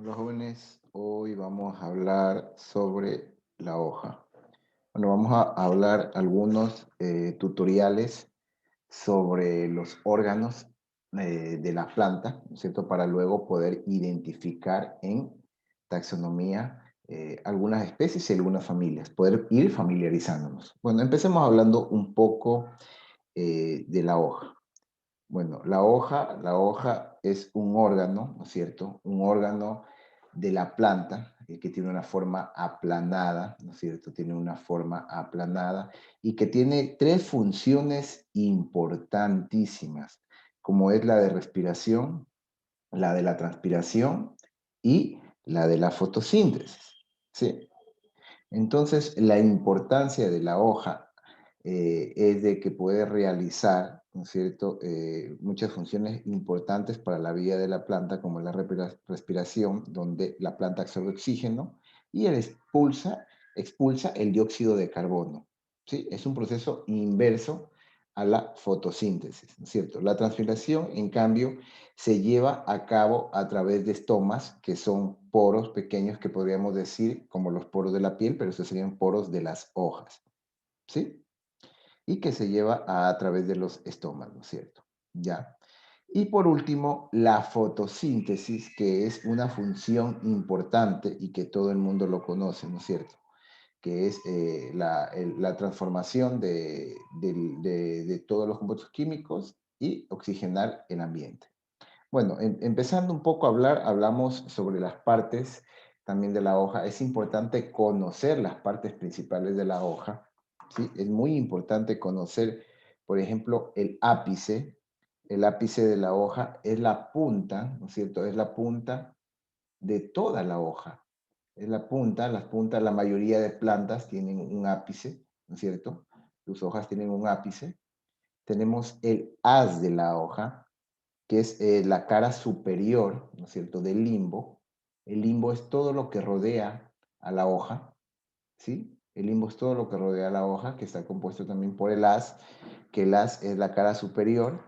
Hola jóvenes, hoy vamos a hablar sobre la hoja. Bueno, vamos a hablar algunos tutoriales sobre los órganos de la planta, ¿no es cierto? Para luego poder identificar en taxonomía algunas especies y algunas familias, poder ir familiarizándonos. Bueno, empecemos hablando un poco de la hoja. Bueno, la hoja es un órgano, ¿no es cierto? Un órgano de la planta que tiene una forma aplanada, ¿no es cierto? Tiene una forma aplanada y que tiene tres funciones importantísimas, como es la de respiración, la de la transpiración y la de la fotosíntesis. ¿Sí? Entonces, la importancia de la hoja es de que puede realizar, ¿no es cierto?, muchas funciones importantes para la vida de la planta, como la respiración, donde la planta absorbe oxígeno y expulsa el dióxido de carbono. ¿Sí? Es un proceso inverso a la fotosíntesis, ¿no es cierto? La transpiración, en cambio, se lleva a cabo a través de estomas, que son poros pequeños que podríamos decir como los poros de la piel, pero estos serían poros de las hojas, ¿sí? Y que se lleva a través de los estomas, ¿no es cierto? Ya. Y por último, la fotosíntesis, que es una función importante y que todo el mundo lo conoce, ¿no es cierto? Que es la transformación de todos los compuestos químicos y oxigenar el ambiente. Bueno, empezando un poco a hablar, hablamos sobre las partes también de la hoja. Es importante conocer las partes principales de la hoja, ¿sí? Es muy importante conocer, por ejemplo, el ápice. El ápice de la hoja es la punta, ¿no es cierto? Es la punta de toda la hoja. Es la punta, las puntas, la mayoría de plantas tienen un ápice, ¿no es cierto? Sus hojas tienen un ápice. Tenemos el haz de la hoja, que es la cara superior, ¿no es cierto?, del limbo. El limbo es todo lo que rodea a la hoja, ¿sí? El limbo es todo lo que rodea a la hoja, que está compuesto también por el haz, que el haz es la cara superior,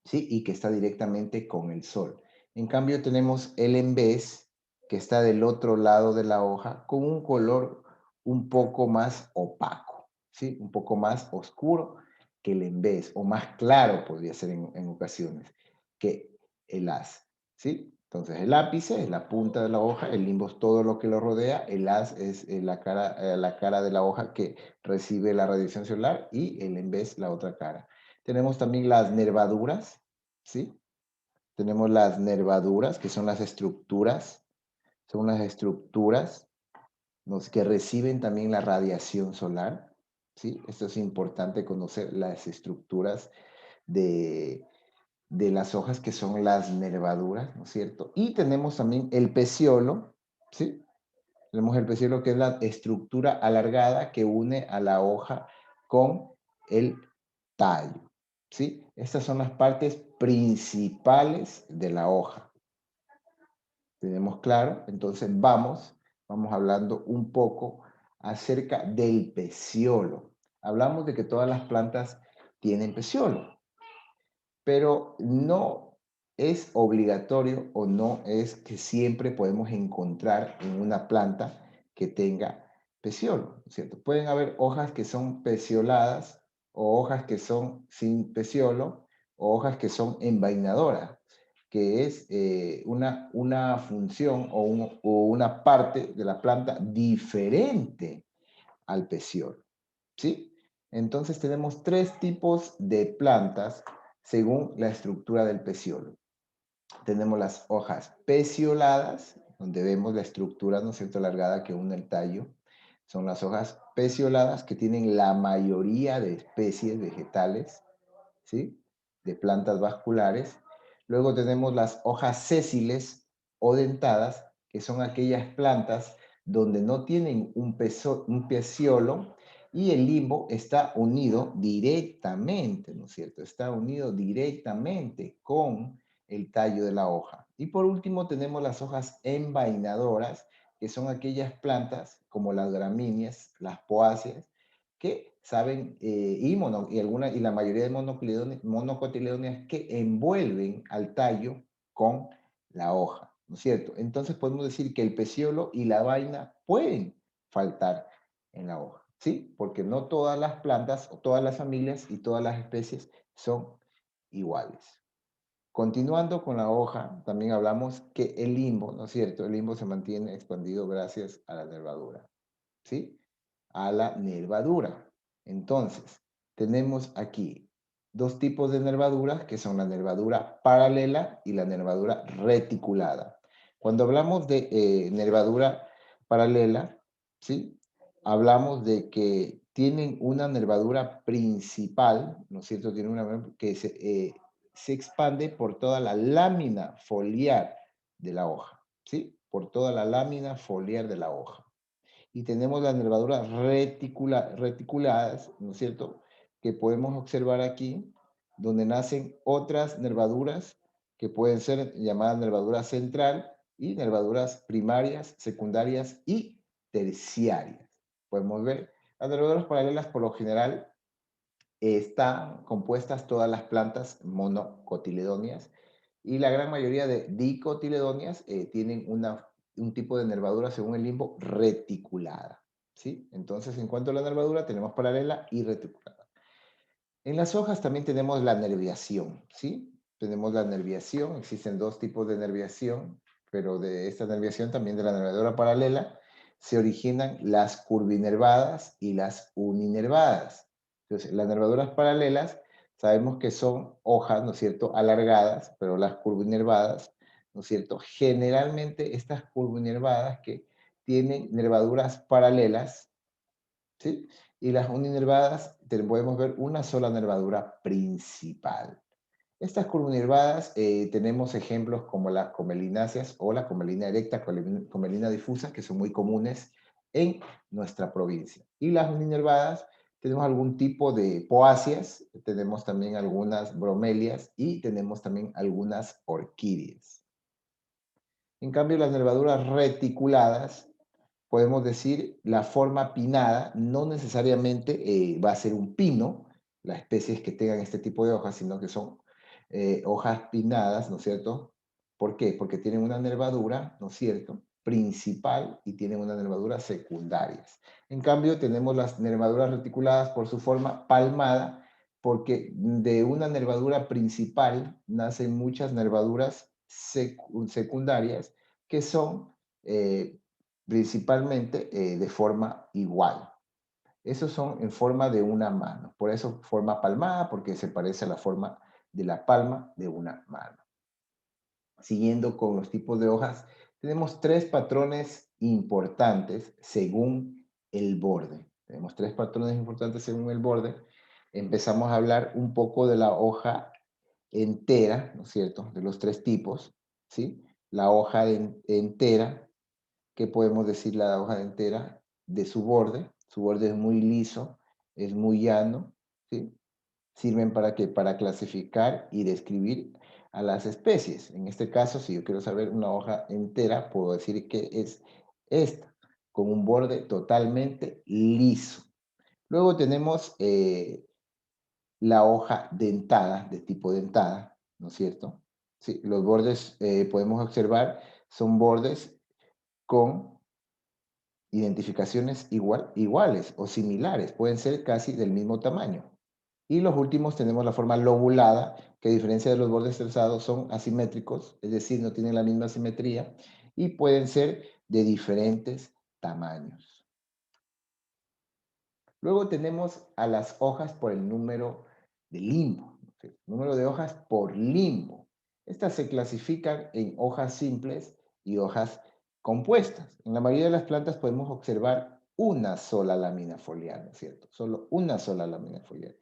¿sí? Y que está directamente con el sol. En cambio tenemos el embés, que está del otro lado de la hoja, con un color un poco más opaco, ¿sí? Un poco más oscuro que el embés, o más claro podría ser en ocasiones, que el haz, ¿sí? Entonces el ápice es la punta de la hoja, el limbo es todo lo que lo rodea, el haz es la cara de la hoja que recibe la radiación solar y el embés la otra cara. Tenemos también las nervaduras, ¿sí? Tenemos las nervaduras, que son las estructuras que reciben también la radiación solar, ¿sí? Esto es importante conocer las estructuras de, de las hojas, que son las nervaduras, ¿no es cierto? Y tenemos también el peciolo, ¿sí? Tenemos el peciolo, que es la estructura alargada que une a la hoja con el tallo, ¿sí? Estas son las partes principales de la hoja. ¿Tenemos claro? Entonces vamos hablando un poco acerca del peciolo. Hablamos de que todas las plantas tienen peciolo, pero no es obligatorio o no es que siempre podemos encontrar en una planta que tenga peciolo, ¿cierto? Pueden haber hojas que son pecioladas o hojas que son sin peciolo o hojas que son envainadoras, que es una función o una parte de la planta diferente al peciolo, ¿sí? Entonces tenemos tres tipos de plantas según la estructura del peciolo. Tenemos las hojas pecioladas, donde vemos la estructura, ¿no es cierto?, alargada que une el tallo. Son las hojas pecioladas, que tienen la mayoría de especies vegetales, ¿sí?, de plantas vasculares. Luego tenemos las hojas sésiles o dentadas, que son aquellas plantas donde no tienen un peciolo y el limbo está unido directamente, ¿no es cierto? Está unido directamente con el tallo de la hoja. Y por último tenemos las hojas envainadoras, que son aquellas plantas como las gramíneas, las poáceas, que saben, y la mayoría de monocotiledóneas que envuelven al tallo con la hoja. ¿no es cierto? Entonces podemos decir que el peciolo y la vaina pueden faltar en la hoja, ¿sí? Porque no todas las plantas, o todas las familias y todas las especies son iguales. Continuando con la hoja, también hablamos que el limbo, ¿no es cierto? El limbo se mantiene expandido gracias a la nervadura, ¿sí? A la nervadura. Entonces, tenemos aquí dos tipos de nervaduras, que son la nervadura paralela y la nervadura reticulada. Cuando hablamos de nervadura paralela, ¿sí? Hablamos de que tienen una nervadura principal, ¿no es cierto? Tienen una que se expande por toda la lámina foliar de la hoja, ¿sí? Por toda la lámina foliar de la hoja. Y tenemos las nervaduras reticuladas, ¿no es cierto? Que podemos observar aquí, donde nacen otras nervaduras que pueden ser llamadas nervadura central y nervaduras primarias, secundarias y terciarias. Podemos ver, las nervaduras paralelas por lo general están compuestas todas las plantas monocotiledóneas y la gran mayoría de dicotiledóneas tienen un tipo de nervadura según el limbo reticulada, ¿sí? Entonces, en cuanto a la nervadura, tenemos paralela y reticulada. En las hojas también tenemos la nerviación, ¿sí? Tenemos la nerviación, existen dos tipos de nerviación, pero de esta nerviación, también de la nervadura paralela, se originan las curvinervadas y las uninervadas. Entonces, las nervaduras paralelas sabemos que son hojas, ¿no es cierto?, alargadas, pero las curvinervadas, ¿no es cierto?, generalmente estas curvinervadas que tienen nervaduras paralelas, ¿sí? Y las uninervadas podemos ver una sola nervadura principal. Estas curvinervadas tenemos ejemplos como las comelináceas o la comelina erecta, comelina difusa, que son muy comunes en nuestra provincia. Y las uninervadas tenemos algún tipo de poáceas, tenemos también algunas bromelias y tenemos también algunas orquídeas. En cambio, las nervaduras reticuladas podemos decir la forma pinada, no necesariamente va a ser un pino, las especies que tengan este tipo de hojas, sino que son hojas pinadas, ¿no es cierto? ¿Por qué? Porque tienen una nervadura, ¿no es cierto?, principal y tienen una nervadura secundarias. En cambio, tenemos las nervaduras reticuladas por su forma palmada, porque de una nervadura principal nacen muchas nervaduras secundarias que son principalmente de forma igual. Esos son en forma de una mano. Por eso forma palmada, porque se parece a la forma de la palma de una mano. Siguiendo con los tipos de hojas, tenemos tres patrones importantes según el borde. Tenemos tres patrones importantes según el borde. Empezamos a hablar un poco de la hoja entera, ¿no es cierto? De los tres tipos, ¿sí? La hoja entera, ¿qué podemos decir la hoja entera? De su borde. Su borde es muy liso, es muy llano, ¿sí? Sirven para qué? Para clasificar y describir a las especies. En este caso, si yo quiero saber una hoja entera, puedo decir que es esta, con un borde totalmente liso. Luego tenemos la hoja dentada, de tipo dentada, ¿no es cierto? Sí, los bordes, podemos observar, son bordes con identificaciones iguales o similares, pueden ser casi del mismo tamaño. Y los últimos tenemos la forma lobulada, que a diferencia de los bordes trazados son asimétricos, es decir, no tienen la misma simetría y pueden ser de diferentes tamaños. Luego tenemos a las hojas por el número de limbo, ¿sí? Número de hojas por limbo. Estas se clasifican en hojas simples y hojas compuestas. En la mayoría de las plantas podemos observar una sola lámina foliar, ¿no es cierto? Solo una sola lámina foliar.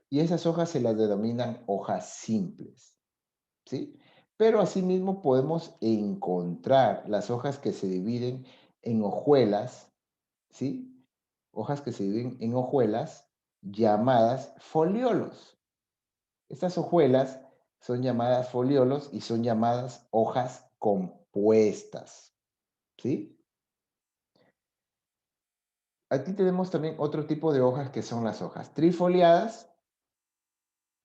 Y esas hojas se las denominan hojas simples, ¿sí? Pero asimismo podemos encontrar las hojas que se dividen en hojuelas, ¿sí? Hojas que se dividen en hojuelas llamadas foliolos. Estas hojuelas son llamadas foliolos y son llamadas hojas compuestas, ¿sí? Aquí tenemos también otro tipo de hojas que son las hojas trifoliadas,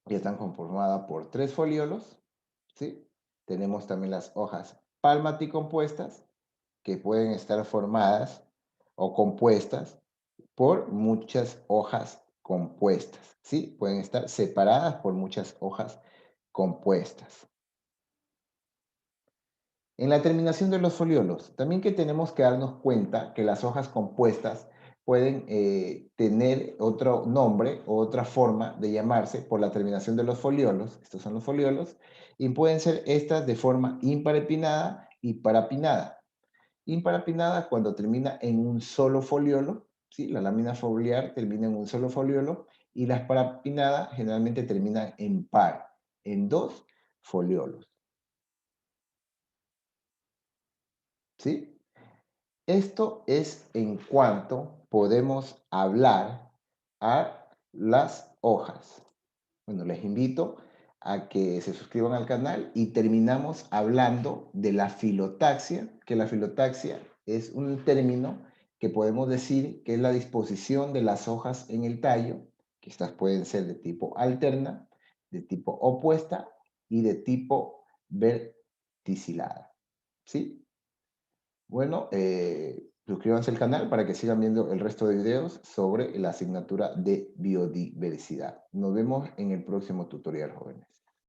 que están conformadas por tres foliolos, ¿sí? Tenemos también las hojas palmaticompuestas, que pueden estar formadas o compuestas por muchas hojas compuestas, ¿sí? Pueden estar separadas por muchas hojas compuestas. En la terminación de los foliolos, también que tenemos que darnos cuenta que las hojas compuestas pueden tener otro nombre o otra forma de llamarse por la terminación de los foliolos, estos son los foliolos, y pueden ser estas de forma imparepinada y parapinada. Imparapinada cuando termina en un solo foliolo, ¿sí? La lámina foliar termina en un solo foliolo, y las parapinadas generalmente terminan en par, en dos foliolos, ¿sí? Esto es en cuanto podemos hablar a las hojas. Bueno, les invito a que se suscriban al canal y terminamos hablando de la filotaxia, que la filotaxia es un término que podemos decir que es la disposición de las hojas en el tallo, que estas pueden ser de tipo alterna, de tipo opuesta y de tipo verticilada. ¿Sí? Bueno, suscríbanse al canal para que sigan viendo el resto de videos sobre la asignatura de biodiversidad. Nos vemos en el próximo tutorial, jóvenes.